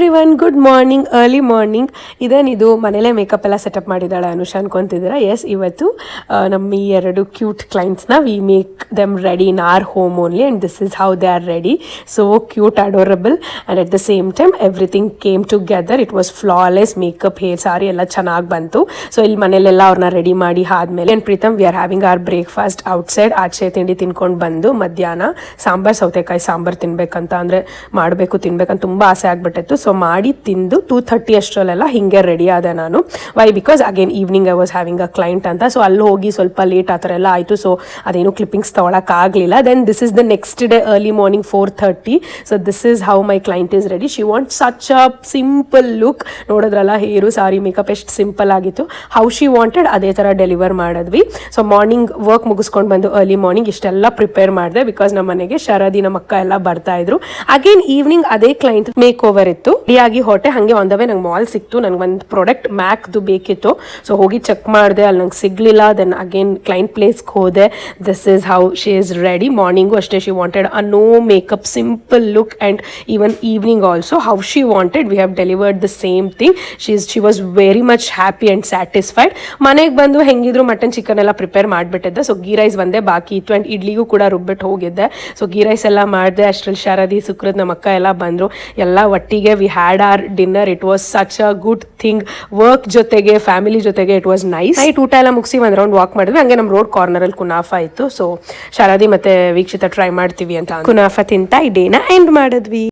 Everyone, good morning, early morning. ಇದೇನಿದು ಮನೇಲೇ makeup ಎಲ್ಲ ಸೆಟಪ್ ಮಾಡಿದ್ದಾಳೆ ಅನುಷಾ ಅನ್ಕೊಂತಿದ್ದೀರಾ? ಎಸ್, ಇವತ್ತು ನಮ್ಮ ಈ ಎರಡು ಕ್ಯೂಟ್ ಕ್ಲೈಂಟ್ಸ್ನ we make them ready in our home only and this is how they are ready. So cute, adorable and at the same time everything came together. It was flawless makeup, hair, sari ಎಲ್ಲ ಚೆನ್ನಾಗಿ ಬಂತು. So ಇಲ್ಲಿ ಮನೇಲೆಲ್ಲ ಅವ್ರನ್ನ ready ಮಾಡಿ ಆದಮೇಲೆ and Preetham we are having our breakfast outside. ಆಚೆ ತಿಂಡಿ ತಿನ್ಕೊಂಡು ಬಂದು ಮಧ್ಯಾಹ್ನ ಸಾಂಬಾರ್, ಸೌತೆಕಾಯಿ ಸಾಂಬಾರು ತಿನ್ಬೇಕಂತ, ಅಂದರೆ ಮಾಡಬೇಕು ತಿನ್ಬೇಕಂತ ತುಂಬ ಆಸೆ ಆಗ್ಬಿಟ್ಟಿತ್ತು. ಸೊ ಮಾಡಿ ತಿಂದು 2:30 ಅಷ್ಟರಲ್ಲೆಲ್ಲ ಹಿಂಗೆ ರೆಡಿ ಆದೆ ನಾನು. Why? Because again evening I was having a client ಅಂತ. ಸೊ ಅಲ್ಲಿ ಹೋಗಿ ಸ್ವಲ್ಪ ಲೇಟ್ ಆ ಥರ ಎಲ್ಲ ಆಯಿತು. ಸೊ ಅದೇನು ಕ್ಲಿಪ್ಪಿಂಗ್ಸ್ ತೊಗೊಳಕ್ಕಾಗಲಿಲ್ಲ. Then this is the next day early morning 4:30. So this is how my client is ready. She want such a simple look. ನೋಡಿದ್ರಲ್ಲ, ಹೇರು, ಸಾರಿ, ಮೇಕಪ್ ಎಷ್ಟು ಸಿಂಪಲ್ ಆಗಿತ್ತು. ಹೌ ಶಿ ವಾಂಟೆಡ್ ಅದೇ ಥರ ಡೆಲಿವರ್ ಮಾಡಿದ್ವಿ. So morning work ಮುಗಿಸ್ಕೊಂಡು ಬಂದು early morning ಇಷ್ಟೆಲ್ಲ prepare ಮಾಡಿದೆ. ಬಿಕಾಸ್ ನಮ್ಮ ಮನೆಗೆ ಶರದಿ, ನಮ್ಮ ಅಕ್ಕ ಎಲ್ಲ ಬರ್ತಾ ಇದ್ರು. ಅಗೇನ್ ಈವ್ನಿಂಗ್ ಅದೇ ಕ್ಲೈಂಟ್ ಮೇಕ್ ಓವರ್ ಇತ್ತು. ರೆಡಿಯಾಗಿ ಹೊಟ್ಟೆ ಹಾಗೆ ಆನ್ ದ ವೇ ನಂಗೆ ಮಾಲ್ ಸಿಕ್ತು. ನಂಗೆ ಒಂದು ಪ್ರಾಡಕ್ಟ್ ಮ್ಯಾಕ್ದು ಬೇಕಿತ್ತು. ಸೊ ಹೋಗಿ ಚೆಕ್ ಮಾಡಿದೆ, ಅಲ್ಲಿ ನಂಗೆ ಸಿಗಲಿಲ್ಲ. ದೆನ್ ಅಗೇನ್ ಕ್ಲೈಂಟ್ ಪ್ಲೇಸ್ಗೆ ಹೋದೆ. This is how she is ready. Morning ಅಷ್ಟೇ, she wanted a no makeup simple look. And even evening also how she wanted we have delivered the same thing. She was very much happy and satisfied. ಮನೆಗೆ ಬಂದು ಹೆಂಗಿದ್ರು mutton chicken ಎಲ್ಲ prepare ಮಾಡಿಬಿಟ್ಟಿದ್ದೆ. So ghee rice ಒಂದೇ ಬಾಕಿ ಇತ್ತು and ಇಡ್ಲಿಗೂ ಕೂಡ ರುಬ್ಬಿಟ್ಟು ಹೋಗಿದ್ದೆ. ಸೊ ಗೀ ರೈಸ್ ಎಲ್ಲ ಮಾಡಿದೆ. ಅಷ್ಟರಲ್ಲಿ ಶರದಿ, ಸುಕೃತ್, ನಮ್ಮ ಅಕ್ಕ ಎಲ್ಲ ಬಂದರು. ಎಲ್ಲ ಒಟ್ಟಿಗೆ we had our dinner. It was such a good thing. Work ಜೊತೆಗೆ, ಫ್ಯಾಮಿಲಿ ಜೊತೆಗೆ ಇಟ್ ವಾಸ್ ನೈಸ್. ನೈಟ್ ಊಟ ಎಲ್ಲ ಮುಗಿಸಿ ಒಂದು ರೌಂಡ್ ವಾಕ್ ಮಾಡಿದ್ವಿ. ಹಂಗೆ ನಮ್ಮ ರೋಡ್ ಕಾರ್ನರಲ್ಲಿ ಕುನಾಫಾ ಇತ್ತು. ಸೊ ಶರದಿ ಮತ್ತೆ ವೀಕ್ಷಿತ ಟ್ರೈ ಮಾಡ್ತೀವಿ ಅಂತ ಕುನಾಫಾ ತಿಂತ ಈ ಡೇನ ಎಂಡ್ ಮಾಡಿದ್ವಿ.